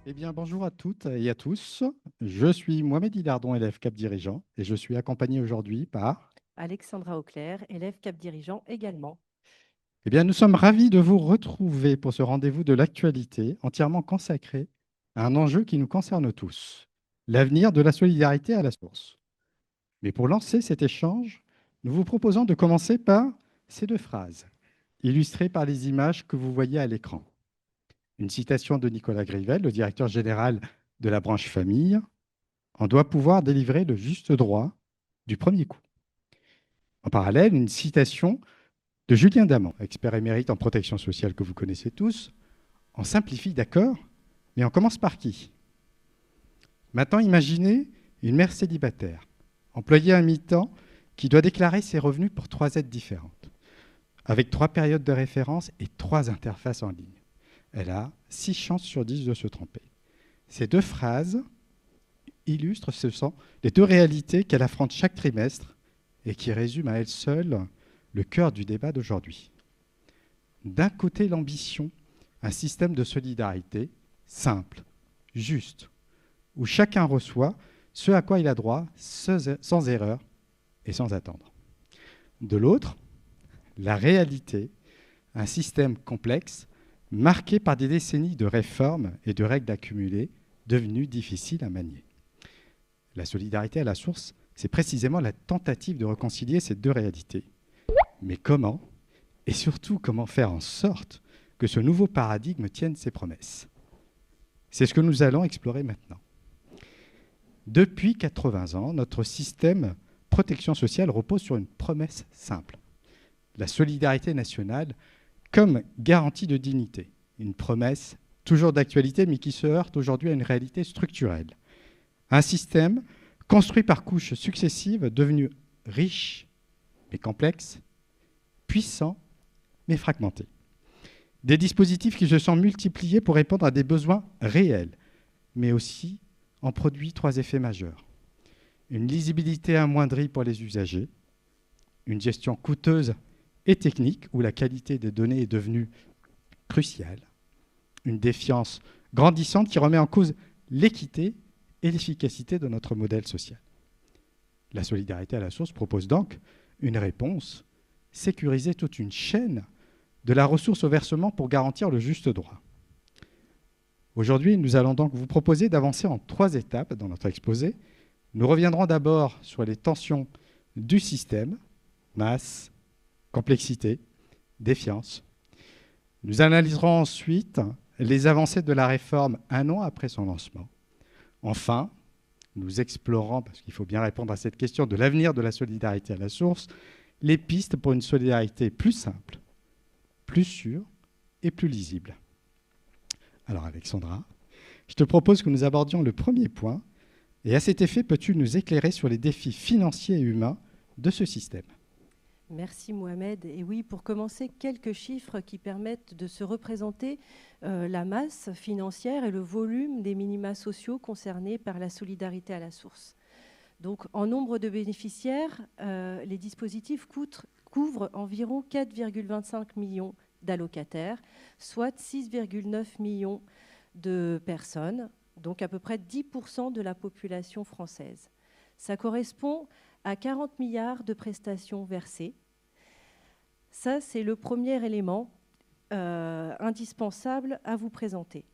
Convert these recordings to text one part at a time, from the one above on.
Eh bien, bonjour à toutes et à tous. Je suis Mohamed Hilardon, élève Cap Dirigeant, et je suis accompagné aujourd'hui par... Alexandra Auclair, élève cap dirigeant également. Eh bien, nous sommes ravis de vous retrouver pour ce rendez-vous de l'actualité entièrement consacré à un enjeu qui nous concerne tous, l'avenir de la solidarité à la source. Mais pour lancer cet échange, nous vous proposons de commencer par ces deux phrases, illustrées par les images que vous voyez à l'écran. Une citation de Nicolas Grivel, le directeur général de la branche famille: on doit pouvoir délivrer le juste droit du premier coup. En parallèle, une citation de Julien Damand, expert émérite en protection sociale que vous connaissez tous. On simplifie, d'accord, mais on commence par qui? Maintenant, imaginez une mère célibataire, employée à mi-temps, qui doit déclarer ses revenus pour 3 aides différentes, avec 3 périodes de référence et 3 interfaces en ligne. Elle a 6 chances sur 10 de se tromper. Ces deux phrases illustrent, ce sont les deux réalités qu'elle affronte chaque trimestre et qui résument à elles seules le cœur du débat d'aujourd'hui. D'un côté, l'ambition, un système de solidarité simple, juste, où chacun reçoit ce à quoi il a droit sans erreur et sans attendre. De l'autre, la réalité, un système complexe, marqué par des décennies de réformes et de règles accumulées, devenues difficiles à manier. La solidarité à la source, c'est précisément la tentative de réconcilier ces deux réalités. Mais comment? Et surtout, comment faire en sorte que ce nouveau paradigme tienne ses promesses? C'est ce que nous allons explorer maintenant. Depuis 80 ans, notre système protection sociale repose sur une promesse simple: la solidarité nationale comme garantie de dignité. Une promesse toujours d'actualité, mais qui se heurte aujourd'hui à une réalité structurelle. Un système construit par couches successives, devenu riche mais complexe, puissant mais fragmenté. Des dispositifs qui se sont multipliés pour répondre à des besoins réels, mais aussi en produit 3 effets majeurs. Une lisibilité amoindrie pour les usagers, une gestion coûteuse et technique où la qualité des données est devenue cruciale, une défiance grandissante qui remet en cause l'équité et l'efficacité de notre modèle social. La solidarité à la source propose donc une réponse: sécuriser toute une chaîne de la ressource au versement pour garantir le juste droit. Aujourd'hui, nous allons donc vous proposer d'avancer en 3 étapes dans notre exposé. Nous reviendrons d'abord sur les tensions du système: masse, complexité, défiance. Nous analyserons ensuite les avancées de la réforme 1 an après son lancement. Enfin, nous explorerons, parce qu'il faut bien répondre à cette question de l'avenir de la solidarité à la source, les pistes pour une solidarité plus simple, plus sûre et plus lisible. Alors Alexandra, je te propose que nous abordions le premier point, et à cet effet, peux-tu nous éclairer sur les défis financiers et humains de ce système? Merci Mohamed. Et oui, pour commencer, quelques chiffres qui permettent de se représenter la masse financière et le volume des minima sociaux concernés par la solidarité à la source. Donc, en nombre de bénéficiaires, les dispositifs couvrent environ 4,25 millions d'allocataires, soit 6,9 millions de personnes, donc à peu près 10% de la population française. Ça correspond à 40 milliards de prestations versées. Ça, c'est le premier élément indispensable à vous présenter.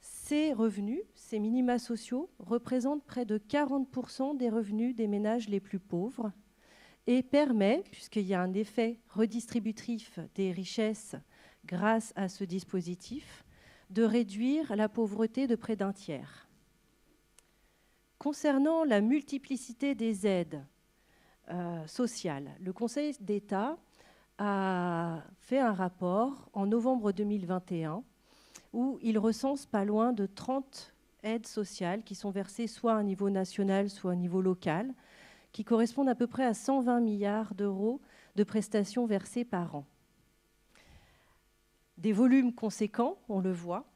Ces revenus, ces minima sociaux, représentent près de 40% des revenus des ménages les plus pauvres et permet, puisqu'il y a un effet redistributif des richesses grâce à ce dispositif, de réduire la pauvreté de près d'un tiers. Concernant la multiplicité des aides sociales, le Conseil d'État a fait un rapport en novembre 2021 où il recense pas loin de 30 aides sociales qui sont versées soit à un niveau national, soit à un niveau local, qui correspondent à peu près à 120 milliards d'euros de prestations versées par an. Des volumes conséquents, on le voit,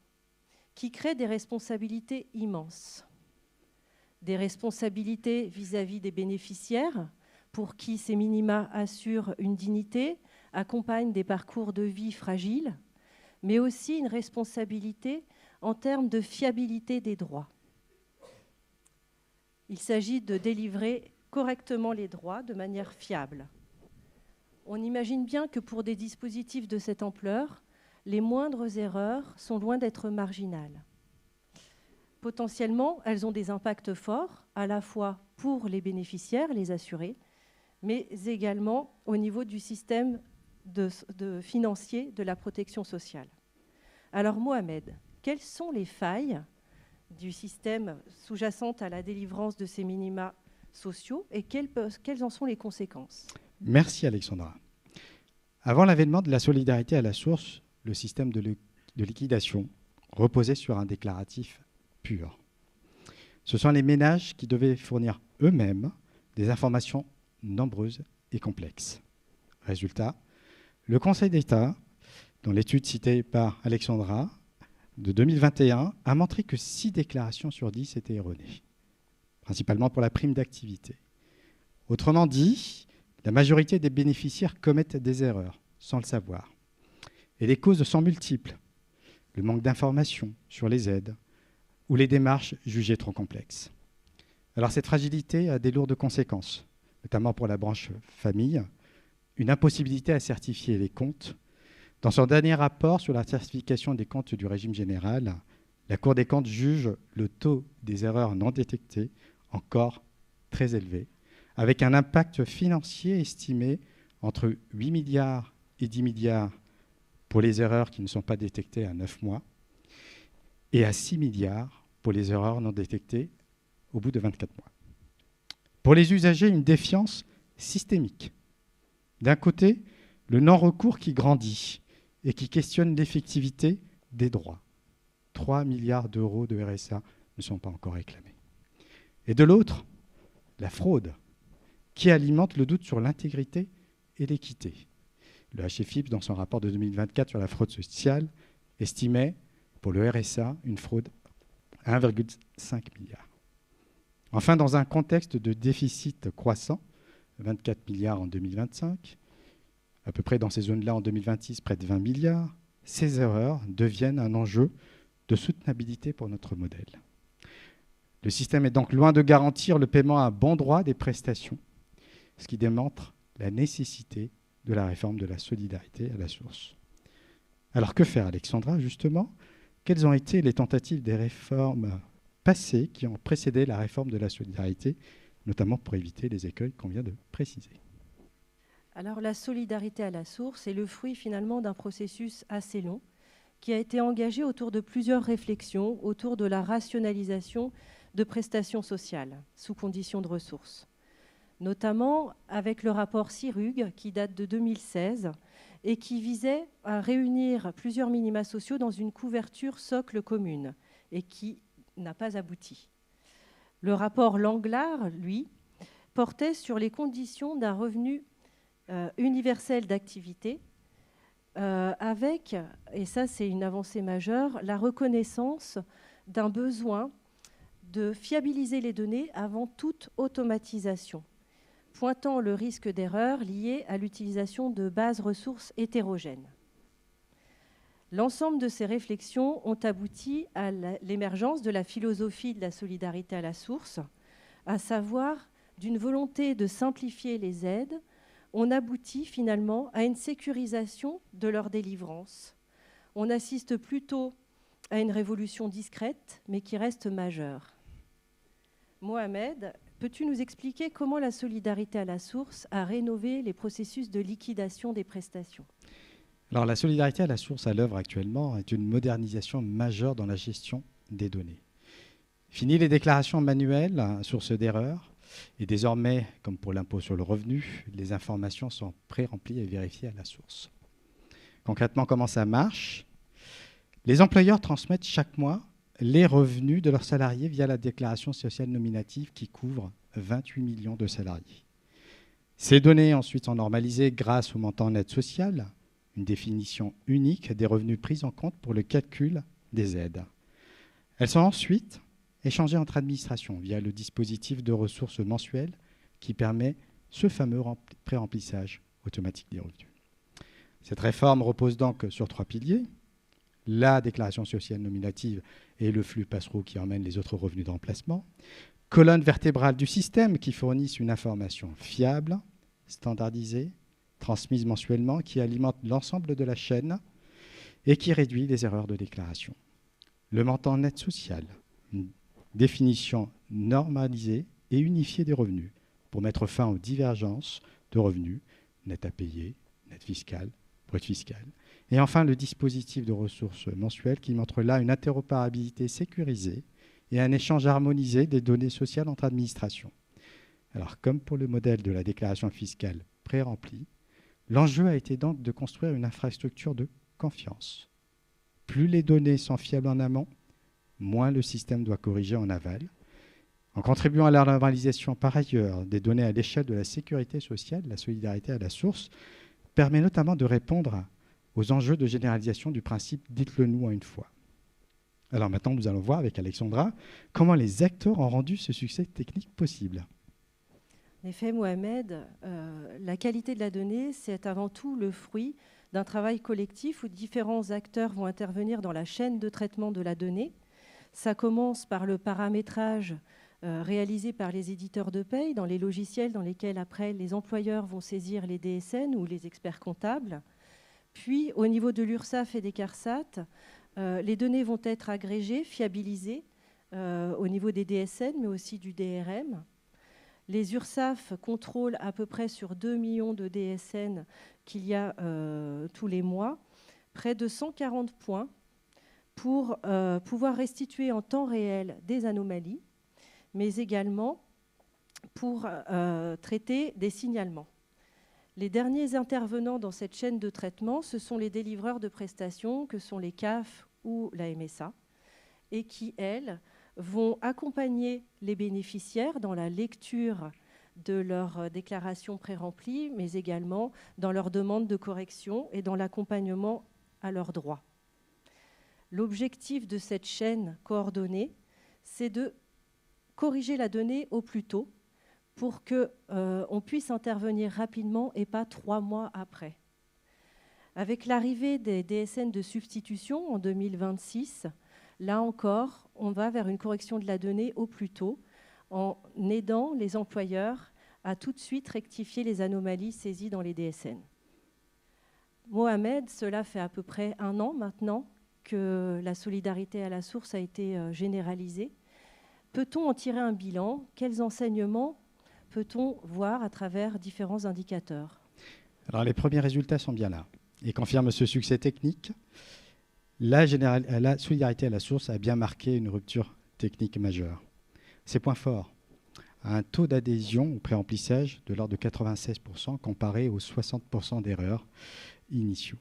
qui créent des responsabilités immenses. Des responsabilités vis-à-vis des bénéficiaires, pour qui ces minima assurent une dignité, accompagnent des parcours de vie fragiles, mais aussi une responsabilité en termes de fiabilité des droits. Il s'agit de délivrer correctement les droits de manière fiable. On imagine bien que pour des dispositifs de cette ampleur, les moindres erreurs sont loin d'être marginales. Potentiellement, elles ont des impacts forts, à la fois pour les bénéficiaires, les assurés, mais également au niveau du système financier de la protection sociale. Alors Mohamed, quelles sont les failles du système sous-jacentes à la délivrance de ces minima sociaux et quelles en sont les conséquences? Merci Alexandra. Avant l'avènement de la solidarité à la source, le système de liquidation reposait sur un déclaratif pur. Ce sont les ménages qui devaient fournir eux-mêmes des informations nombreuses et complexes. Résultat, le Conseil d'État, dans l'étude citée par Alexandra de 2021, a montré que 6 déclarations sur 10 étaient erronées, principalement pour la prime d'activité. Autrement dit, la majorité des bénéficiaires commettent des erreurs sans le savoir. Et les causes sont multiples. Le manque d'informations sur les aides ou les démarches jugées trop complexes. Alors cette fragilité a des lourdes conséquences, notamment pour la branche famille, une impossibilité à certifier les comptes. Dans son dernier rapport sur la certification des comptes du régime général, la Cour des comptes juge le taux des erreurs non détectées encore très élevé, avec un impact financier estimé entre 8 milliards et 10 milliards pour les erreurs qui ne sont pas détectées à 9 mois et à 6 milliards pour les erreurs non détectées au bout de 24 mois. Pour les usagers, une défiance systémique. D'un côté, le non-recours qui grandit et qui questionne l'effectivité des droits. 3 milliards d'euros de RSA ne sont pas encore réclamés. Et de l'autre, la fraude, qui alimente le doute sur l'intégrité et l'équité. Le HFIP, dans son rapport de 2024 sur la fraude sociale, estimait pour le RSA une fraude à 1,5 milliard. Enfin, dans un contexte de déficit croissant, 24 milliards en 2025, à peu près dans ces zones-là en 2026, près de 20 milliards, ces erreurs deviennent un enjeu de soutenabilité pour notre modèle. Le système est donc loin de garantir le paiement à bon droit des prestations, ce qui démontre la nécessité de la réforme de la solidarité à la source. Alors que faire, Alexandra, justement? Quelles ont été les tentatives des réformes passées qui ont précédé la réforme de la solidarité, notamment pour éviter les écueils qu'on vient de préciser? Alors la solidarité à la source est le fruit finalement d'un processus assez long qui a été engagé autour de plusieurs réflexions autour de la rationalisation de prestations sociales sous conditions de ressources, notamment avec le rapport CIRUG qui date de 2016 et qui visait à réunir plusieurs minima sociaux dans une couverture socle commune et qui n'a pas abouti. Le rapport Langlard, lui, portait sur les conditions d'un revenu universel d'activité avec, et ça c'est une avancée majeure, la reconnaissance d'un besoin de fiabiliser les données avant toute automatisation, pointant le risque d'erreur lié à l'utilisation de bases ressources hétérogènes. L'ensemble de ces réflexions ont abouti à l'émergence de la philosophie de la solidarité à la source, à savoir d'une volonté de simplifier les aides. On aboutit finalement à une sécurisation de leur délivrance. On assiste plutôt à une révolution discrète, mais qui reste majeure. Mohamed, peux-tu nous expliquer comment la solidarité à la source a rénové les processus de liquidation des prestations? Alors, la solidarité à la source à l'œuvre actuellement est une modernisation majeure dans la gestion des données. Fini les déclarations manuelles, source d'erreur, et désormais, comme pour l'impôt sur le revenu, les informations sont pré-remplies et vérifiées à la source. Concrètement, comment ça marche? Les employeurs transmettent chaque mois les revenus de leurs salariés via la déclaration sociale nominative qui couvre 28 millions de salariés. Ces données ensuite sont normalisées grâce au montant net social, une définition unique des revenus pris en compte pour le calcul des aides. Elles sont ensuite échangées entre administrations via le dispositif de ressources mensuelles qui permet ce fameux pré-remplissage automatique des revenus. Cette réforme repose donc sur 3 piliers. la déclaration sociale nominative et le flux passereau qui emmène les autres revenus de remplacement. Colonne vertébrale du système qui fournissent une information fiable, standardisée, transmise mensuellement, qui alimente l'ensemble de la chaîne et qui réduit les erreurs de déclaration. Le montant net social, une définition normalisée et unifiée des revenus pour mettre fin aux divergences de revenus, net à payer, net fiscal, brut fiscal. Et enfin, le dispositif de ressources mensuelles qui montre là une interopérabilité sécurisée et un échange harmonisé des données sociales entre administrations. Alors, comme pour le modèle de la déclaration fiscale pré-remplie, l'enjeu a été donc de construire une infrastructure de confiance. Plus les données sont fiables en amont, moins le système doit corriger en aval. En contribuant à la normalisation par ailleurs des données à l'échelle de la sécurité sociale, la solidarité à la source permet notamment de répondre aux enjeux de généralisation du principe « dites-le nous en une fois ». Alors maintenant, nous allons voir avec Alexandra comment les acteurs ont rendu ce succès technique possible. En effet, Mohamed, la qualité de la donnée, c'est avant tout le fruit d'un travail collectif où différents acteurs vont intervenir dans la chaîne de traitement de la donnée. Ça commence par le paramétrage réalisé par les éditeurs de paye dans les logiciels dans lesquels après les employeurs vont saisir les DSN ou les experts comptables. Puis au niveau de l'URSSAF et des CARSAT, les données vont être agrégées, fiabilisées au niveau des DSN mais aussi du DRM. Les URSSAF contrôlent à peu près sur 2 millions de DSN qu'il y a tous les mois, près de 140 points pour pouvoir restituer en temps réel des anomalies, mais également pour traiter des signalements. Les derniers intervenants dans cette chaîne de traitement, ce sont les délivreurs de prestations, que sont les CAF ou la MSA, et qui, elles, vont accompagner les bénéficiaires dans la lecture de leur déclaration pré-remplie, mais également dans leur demande de correction et dans l'accompagnement à leurs droits. L'objectif de cette chaîne coordonnée, c'est de corriger la donnée au plus tôt pour qu'on puisse intervenir rapidement et pas 3 mois après. Avec l'arrivée des DSN de substitution en 2026, là encore, on va vers une correction de la donnée au plus tôt en aidant les employeurs à tout de suite rectifier les anomalies saisies dans les DSN. Mohamed, cela fait à peu près 1 an maintenant que la solidarité à la source a été généralisée. Peut-on en tirer un bilan? Quels enseignements peut-on voir à travers différents indicateurs? Alors les premiers résultats sont bien là et confirment ce succès technique. La solidarité à la source a bien marqué une rupture technique majeure. Ses points forts, un taux d'adhésion au pré-remplissage de l'ordre de 96% comparé aux 60% d'erreurs initiaux.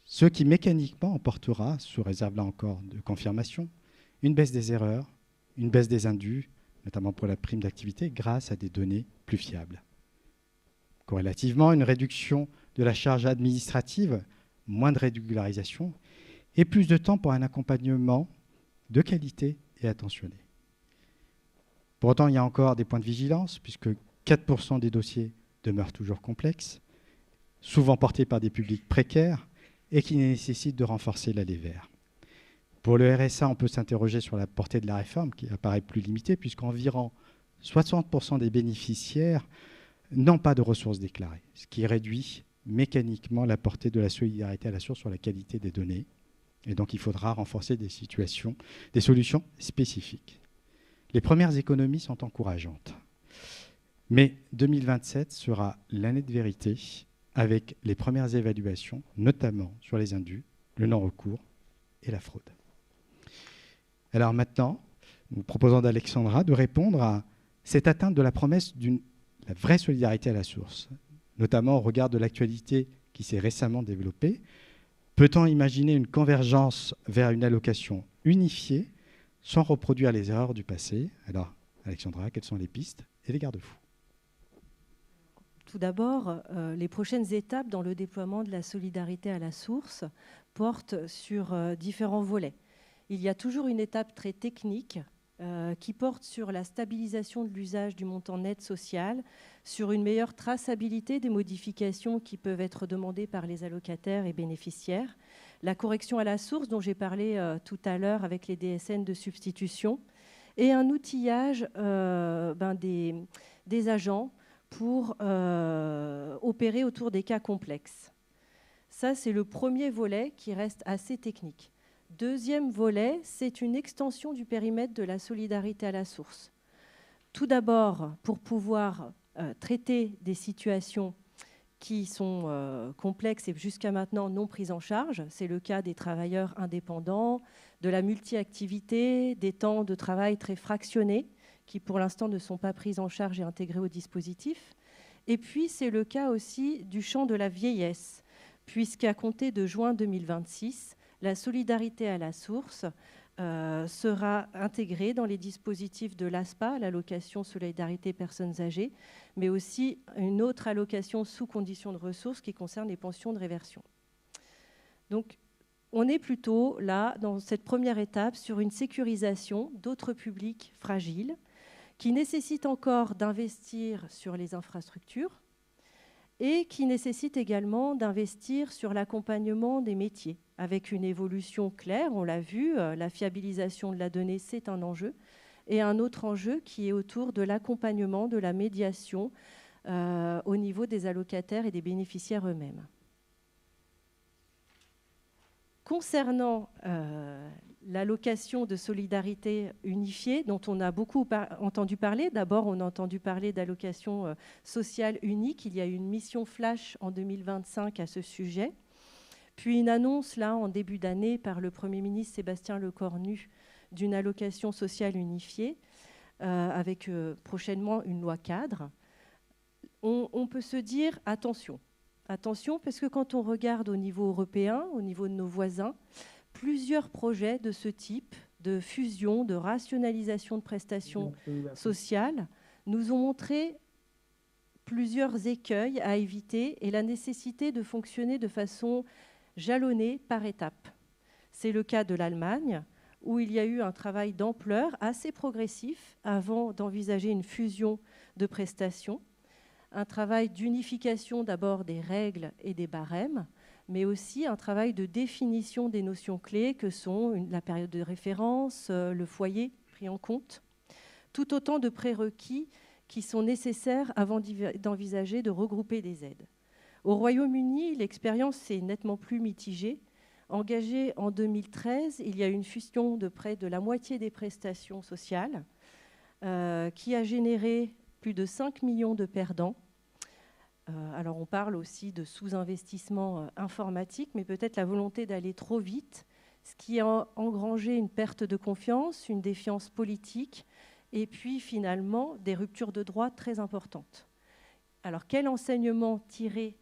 Ce qui mécaniquement emportera, sous réserve là encore de confirmation, une baisse des erreurs, une baisse des indus, notamment pour la prime d'activité, grâce à des données plus fiables. Corrélativement, une réduction de la charge administrative, moins de régularisation et plus de temps pour un accompagnement de qualité et attentionné. Pour autant, il y a encore des points de vigilance, puisque 4% des dossiers demeurent toujours complexes, souvent portés par des publics précaires et qui nécessitent de renforcer l'allée vers. Pour le RSA, on peut s'interroger sur la portée de la réforme, qui apparaît plus limitée, puisqu'environ 60% des bénéficiaires n'ont pas de ressources déclarées, ce qui réduit mécaniquement la portée de la solidarité à la source sur la qualité des données. Et donc, il faudra renforcer des solutions spécifiques. Les premières économies sont encourageantes. Mais 2027 sera l'année de vérité avec les premières évaluations, notamment sur les indus, le non-recours et la fraude. Alors maintenant, nous proposons d'Alexandra de répondre à cette atteinte de la promesse d'une la vraie solidarité à la source, notamment au regard de l'actualité qui s'est récemment développée. Peut-on imaginer une convergence vers une allocation unifiée sans reproduire les erreurs du passé? Alors, Alexandra, quelles sont les pistes et les garde-fous? Tout d'abord, les prochaines étapes dans le déploiement de la solidarité à la source portent sur différents volets. Il y a toujours une étape très technique qui porte sur la stabilisation de l'usage du montant net social, sur une meilleure traçabilité des modifications qui peuvent être demandées par les allocataires et bénéficiaires, la correction à la source dont j'ai parlé tout à l'heure avec les DSN de substitution, et un outillage des agents pour opérer autour des cas complexes. Ça, c'est le premier volet qui reste assez technique. Deuxième volet, c'est une extension du périmètre de la solidarité à la source. Tout d'abord, pour pouvoir traiter des situations qui sont complexes et jusqu'à maintenant non prises en charge. C'est le cas des travailleurs indépendants, de la multi-activité, des temps de travail très fractionnés qui pour l'instant ne sont pas pris en charge et intégrés au dispositif. Et puis c'est le cas aussi du champ de la vieillesse, puisqu'à compter de juin 2026, la solidarité à la source sera intégrée dans les dispositifs de l'ASPA, l'allocation solidarité personnes âgées, mais aussi une autre allocation sous condition de ressources qui concerne les pensions de réversion. Donc, on est plutôt là, dans cette première étape, sur une sécurisation d'autres publics fragiles qui nécessitent encore d'investir sur les infrastructures et qui nécessitent également d'investir sur l'accompagnement des métiers, avec une évolution claire, on l'a vu, la fiabilisation de la donnée, c'est un enjeu, et un autre enjeu qui est autour de l'accompagnement, de la médiation au niveau des allocataires et des bénéficiaires eux-mêmes. Concernant l'allocation de solidarité unifiée, dont on a beaucoup entendu parler, d'abord on a entendu parler d'allocation sociale unique, il y a eu une mission flash en 2025 à ce sujet, puis une annonce là en début d'année par le Premier ministre Sébastien Lecornu d'une allocation sociale unifiée, avec prochainement une loi cadre. On peut se dire attention, parce que quand on regarde au niveau européen, au niveau de nos voisins, plusieurs projets de ce type, de fusion, de rationalisation de prestations sociales, nous ont montré plusieurs écueils à éviter et la nécessité de fonctionner de façon jalonnée par étapes. C'est le cas de l'Allemagne, où il y a eu un travail d'ampleur assez progressif avant d'envisager une fusion de prestations, un travail d'unification d'abord des règles et des barèmes, mais aussi un travail de définition des notions clés que sont la période de référence, le foyer pris en compte, tout autant de prérequis qui sont nécessaires avant d'envisager de regrouper des aides. Au Royaume-Uni, l'expérience est nettement plus mitigée. Engagée en 2013, il y a eu une fusion de près de la moitié des prestations sociales qui a généré plus de 5 millions de perdants. Alors on parle aussi de sous-investissement informatique, mais peut-être la volonté d'aller trop vite, ce qui a engrangé une perte de confiance, une défiance politique, et puis finalement des ruptures de droits très importantes. Alors quel enseignement tirer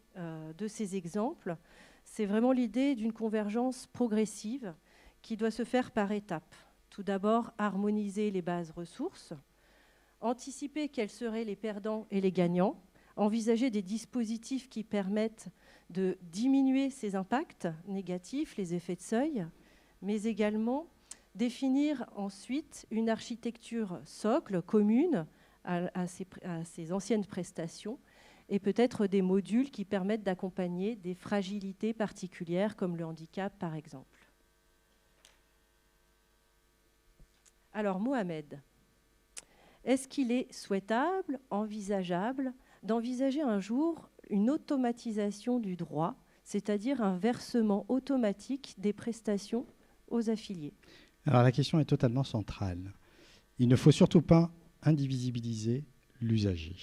de ces exemples? C'est vraiment l'idée d'une convergence progressive qui doit se faire par étapes. Tout d'abord, harmoniser les bases ressources, anticiper quels seraient les perdants et les gagnants, envisager des dispositifs qui permettent de diminuer ces impacts négatifs, les effets de seuil, mais également définir ensuite une architecture socle commune à ces anciennes prestations et peut-être des modules qui permettent d'accompagner des fragilités particulières comme le handicap par exemple. Alors Mohamed, est-ce qu'il est souhaitable, envisageable d'envisager un jour une automatisation du droit, c'est-à-dire un versement automatique des prestations aux affiliés? Alors la question est totalement centrale. Il ne faut surtout pas indivisibiliser l'usager.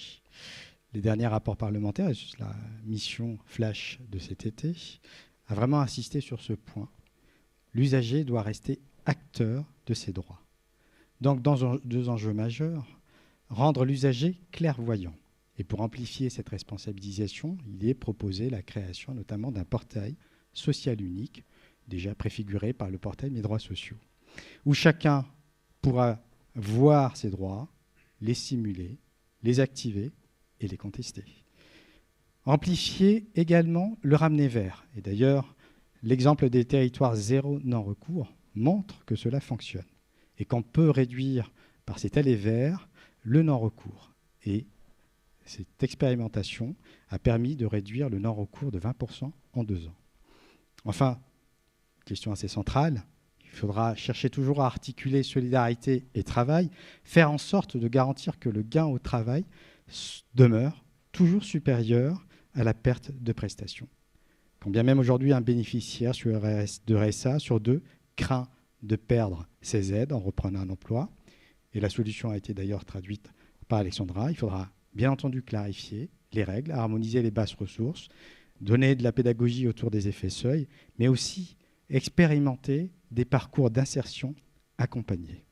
Les derniers rapports parlementaires, et la mission flash de cet été, a vraiment insisté sur ce point. L'usager doit rester acteur de ses droits. Donc, dans deux enjeux majeurs, rendre l'usager clairvoyant. Et pour amplifier cette responsabilisation, il est proposé la création notamment d'un portail social unique, déjà préfiguré par le portail Mes droits sociaux, où chacun pourra voir ses droits, les simuler, les activer et les contester. Amplifier également le ramener vers. Et d'ailleurs, l'exemple des territoires zéro non-recours montre que cela fonctionne et qu'on peut réduire par cet aller vers le non-recours. Et Cette expérimentation a permis de réduire le non-recours de 20% en 2 ans. Enfin, question assez centrale, il faudra chercher toujours à articuler solidarité et travail, faire en sorte de garantir que le gain au travail demeure toujours supérieur à la perte de prestations. Quand bien même aujourd'hui un bénéficiaire de RSA sur 2 craint de perdre ses aides en reprenant un emploi, et la solution a été d'ailleurs traduite par Alexandra, il faudra bien entendu clarifier les règles, harmoniser les basses ressources, donner de la pédagogie autour des effets seuil, mais aussi expérimenter des parcours d'insertion accompagnés.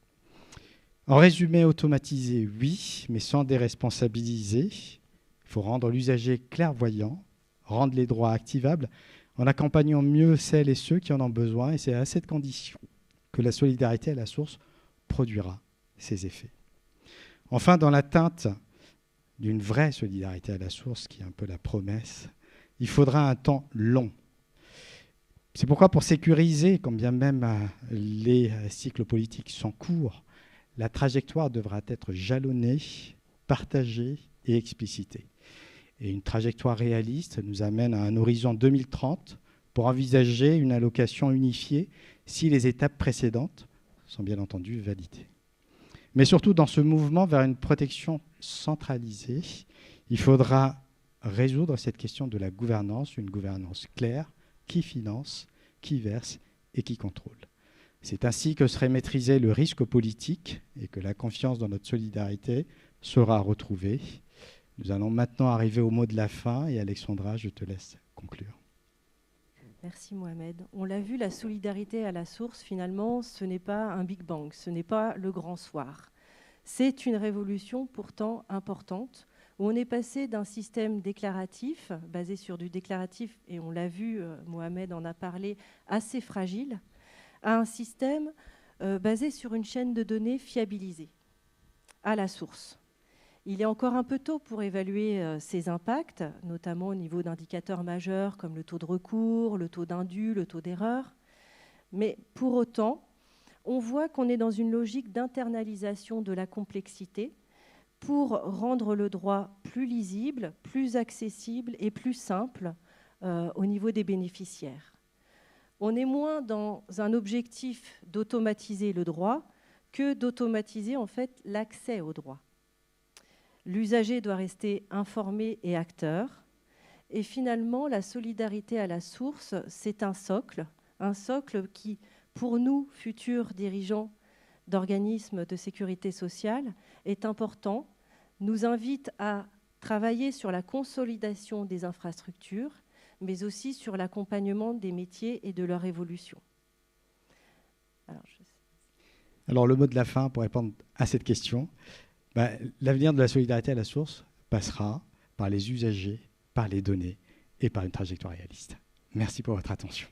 En résumé, automatiser, oui, mais sans déresponsabiliser. Il faut rendre l'usager clairvoyant, rendre les droits activables, en accompagnant mieux celles et ceux qui en ont besoin. Et c'est à cette condition que la solidarité à la source produira ses effets. Enfin, dans l'atteinte d'une vraie solidarité à la source, qui est un peu la promesse, il faudra un temps long. C'est pourquoi, pour sécuriser, quand bien même les cycles politiques sont courts, la trajectoire devra être jalonnée, partagée et explicitée. Et une trajectoire réaliste nous amène à un horizon 2030 pour envisager une allocation unifiée si les étapes précédentes sont bien entendu validées. Mais surtout, dans ce mouvement vers une protection centralisée, il faudra résoudre cette question de la gouvernance, une gouvernance claire, qui finance, qui verse et qui contrôle. C'est ainsi que serait maîtrisé le risque politique et que la confiance dans notre solidarité sera retrouvée. Nous allons maintenant arriver au mot de la fin et Alexandra, je te laisse conclure. Merci Mohamed. On l'a vu, la solidarité à la source, finalement, ce n'est pas un Big Bang, ce n'est pas le grand soir. C'est une révolution pourtant importante, où on est passé d'un système déclaratif, basé sur du déclaratif, et on l'a vu, Mohamed en a parlé, assez fragile, à un système basé sur une chaîne de données fiabilisée, à la source. Il est encore un peu tôt pour évaluer ces impacts, notamment au niveau d'indicateurs majeurs comme le taux de recours, le taux d'indu, le taux d'erreur. Mais pour autant, on voit qu'on est dans une logique d'internalisation de la complexité pour rendre le droit plus lisible, plus accessible et plus simple au niveau des bénéficiaires. On est moins dans un objectif d'automatiser le droit que d'automatiser en fait l'accès au droit. L'usager doit rester informé et acteur. Et finalement, la solidarité à la source, c'est un socle qui, pour nous, futurs dirigeants d'organismes de sécurité sociale, est important, nous invite à travailler sur la consolidation des infrastructures, mais aussi sur l'accompagnement des métiers et de leur évolution. Alors, le mot de la fin, pour répondre à cette question, l'avenir de la solidarité à la source passera par les usagers, par les données et par une trajectoire réaliste. Merci pour votre attention.